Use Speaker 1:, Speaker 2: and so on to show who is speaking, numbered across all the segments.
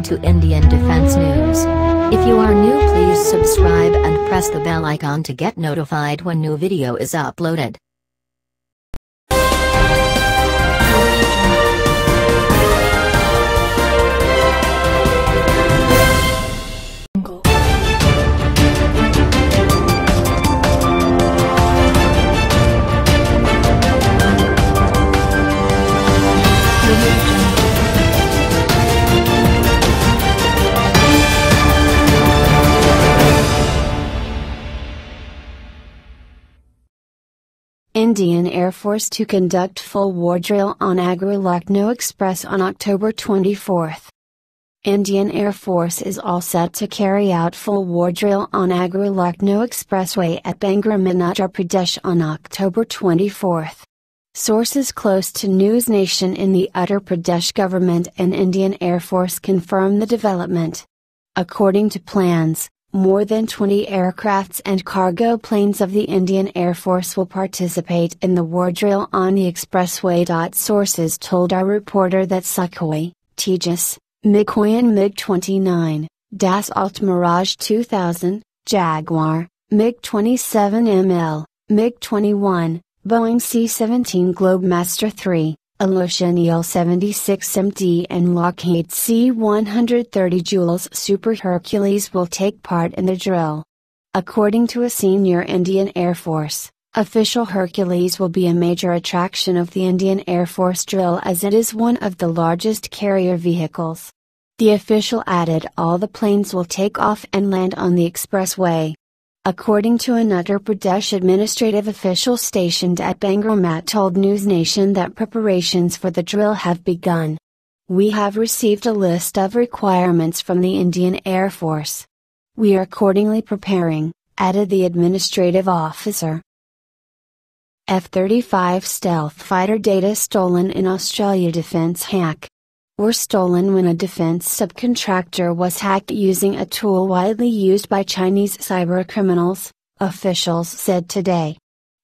Speaker 1: listening to Indian Defense News. If you are new, please subscribe and press the bell icon to get notified when new video is uploaded.
Speaker 2: Indian Air Force to conduct full war drill on Agra-Lucknow Express on October 24. Indian Air Force is all set to carry out full war drill on Agra-Lucknow Expressway at Bangalore in Uttar Pradesh on October 24. Sources close to News Nation in the Uttar Pradesh government and Indian Air Force confirm the development. According to plans, more than 20 aircrafts and cargo planes of the Indian Air Force will participate in the war drill on the expressway. Sources told our reporter that Sukhoi, Tejas, MiG-20 and MiG-29, Dassault Mirage 2000, Jaguar, MiG-27ML, MiG-21, Boeing C-17 Globemaster III, Aleutian Il-76MD and Lockheed C-130 Jules Super Hercules will take part in the drill. According to a senior Indian Air Force official, Hercules will be a major attraction of the Indian Air Force drill as it is one of the largest carrier vehicles. The official added all the planes will take off and land on the expressway. According to an Uttar Pradesh administrative official stationed at Bangalore told News Nation that preparations for the drill have begun. We have received a list of requirements from the Indian Air Force. We are accordingly preparing, added the administrative officer. F-35 stealth fighter data stolen in Australia. Defense hack were stolen when a defense subcontractor was hacked using a tool widely used by Chinese cybercriminals, officials said today.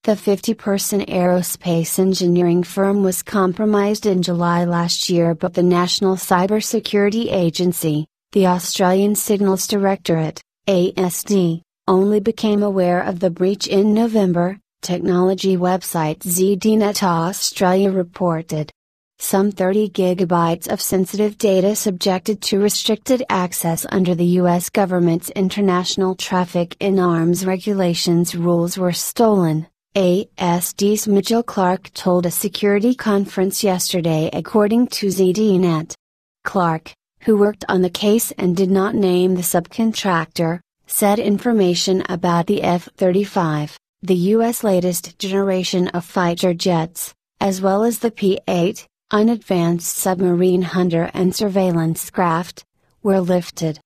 Speaker 2: The 50-person aerospace engineering firm was compromised in July last year, but the National Cybersecurity Agency, the Australian Signals Directorate, ASD, only became aware of the breach in November, technology website ZDNet Australia reported. Some 30 gigabytes of sensitive data subjected to restricted access under the U.S. government's International Traffic in Arms Regulations rules were stolen, ASD's Mitchell Clark told a security conference yesterday, according to ZDNet. Clark, who worked on the case and did not name the subcontractor, said information about the F-35, the U.S. latest generation of fighter jets, as well as the P-8, an advanced submarine hunter and surveillance craft, were lifted.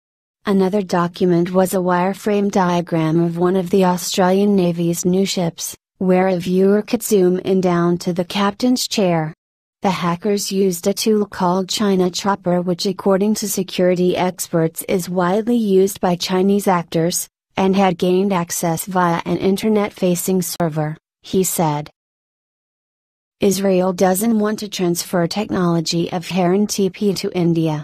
Speaker 2: Another document was a wireframe diagram of one of the Australian Navy's new ships, where a viewer could zoom in down to the captain's chair. The hackers used a tool called China Chopper, which according to security experts is widely used by Chinese actors, and had gained access via an internet-facing server, he said. Israel doesn't want to transfer technology of Heron TP to India.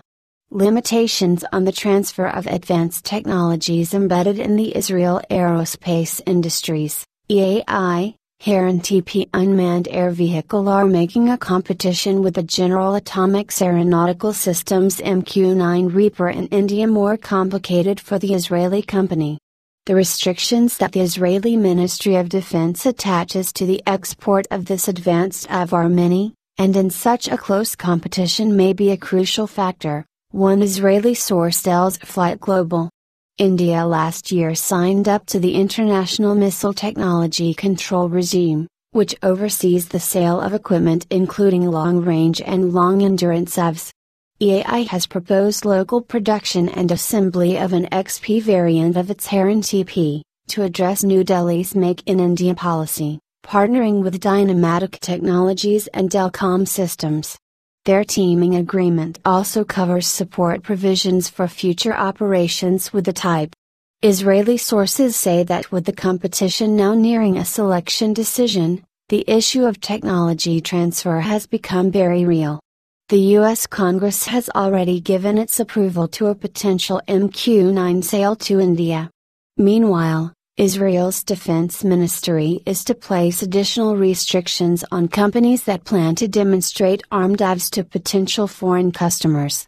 Speaker 2: Limitations on the transfer of advanced technologies embedded in the Israel aerospace industries, EAI, Heron TP unmanned air vehicle are making a competition with the General Atomics Aeronautical Systems MQ-9 Reaper in India more complicated for the Israeli company. The restrictions that the Israeli Ministry of Defense attaches to the export of this advanced AV are many, and in such a close competition may be a crucial factor, one Israeli source tells Flight Global. India last year signed up to the International Missile Technology Control Regime, which oversees the sale of equipment including long-range and long-endurance AVs. EAI has proposed local production and assembly of an XP variant of its Heron TP, to address New Delhi's Make in India policy, partnering with Dynamatic Technologies and Delcom Systems. Their teaming agreement also covers support provisions for future operations with the type. Israeli sources say that with the competition now nearing a selection decision, the issue of technology transfer has become very real. The U.S. Congress has already given its approval to a potential MQ-9 sale to India. Meanwhile, Israel's defense ministry is to place additional restrictions on companies that plan to demonstrate armed dives to potential foreign customers.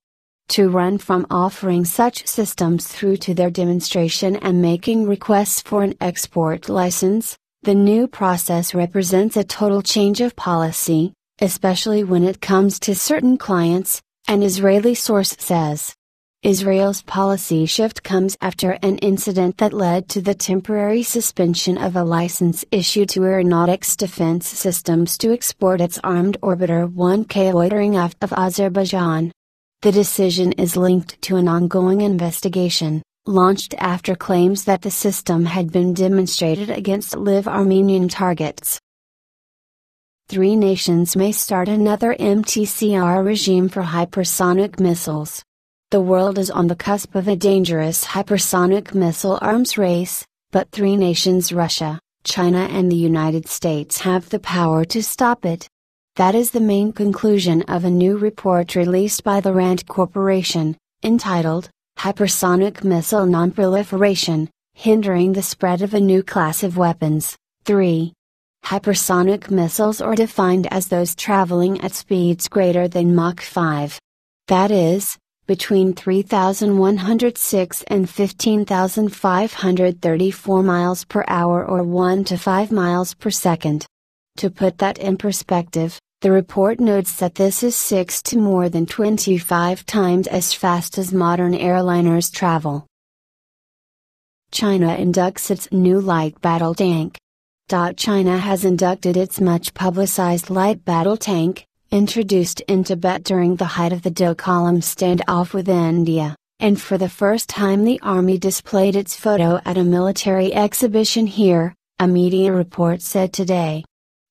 Speaker 2: To run from offering such systems through to their demonstration and making requests for an export license, the new process represents a total change of policy, especially when it comes to certain clients, an Israeli source says. Israel's policy shift comes after an incident that led to the temporary suspension of a license issued to Aeronautics Defense Systems to export its armed orbiter 1K loitering aft of Azerbaijan. The decision is linked to an ongoing investigation, launched after claims that the system had been demonstrated against live Armenian targets. 3 nations may start another MTCR regime for hypersonic missiles. The world is on the cusp of a dangerous hypersonic missile arms race, but 3 nations, Russia, China and the United States, have the power to stop it. That is the main conclusion of a new report released by the RAND Corporation, entitled, Hypersonic Missile Non-Proliferation, Hindering the Spread of a New Class of Weapons. 3. Hypersonic missiles are defined as those traveling at speeds greater than Mach 5. That is, between 3,106 and 15,534 miles per hour or 1 to 5 miles per second. To put that in perspective, the report notes that this is 6 to more than 25 times as fast as modern airliners travel. China inducts its new light battle tank. China has inducted its much publicized light battle tank, introduced in Tibet during the height of the Doklam standoff with India, and for the first time the army displayed its photo at a military exhibition here, a media report said today.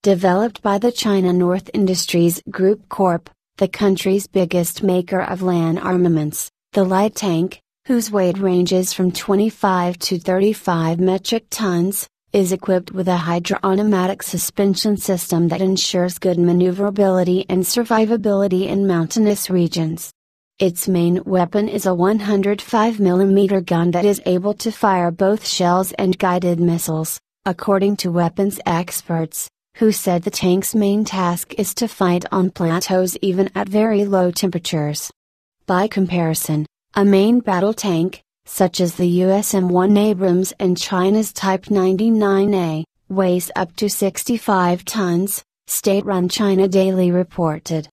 Speaker 2: Developed by the China North Industries Group Corp., the country's biggest maker of land armaments, the light tank, whose weight ranges from 25 to 35 metric tons, is equipped with a hydro-pneumatic suspension system that ensures good maneuverability and survivability in mountainous regions. Its main weapon is a 105mm gun that is able to fire both shells and guided missiles, according to weapons experts, who said the tank's main task is to fight on plateaus even at very low temperatures. By comparison, a main battle tank, such as the US M1 Abrams and China's Type 99A, weighs up to 65 tons, state-run China Daily reported.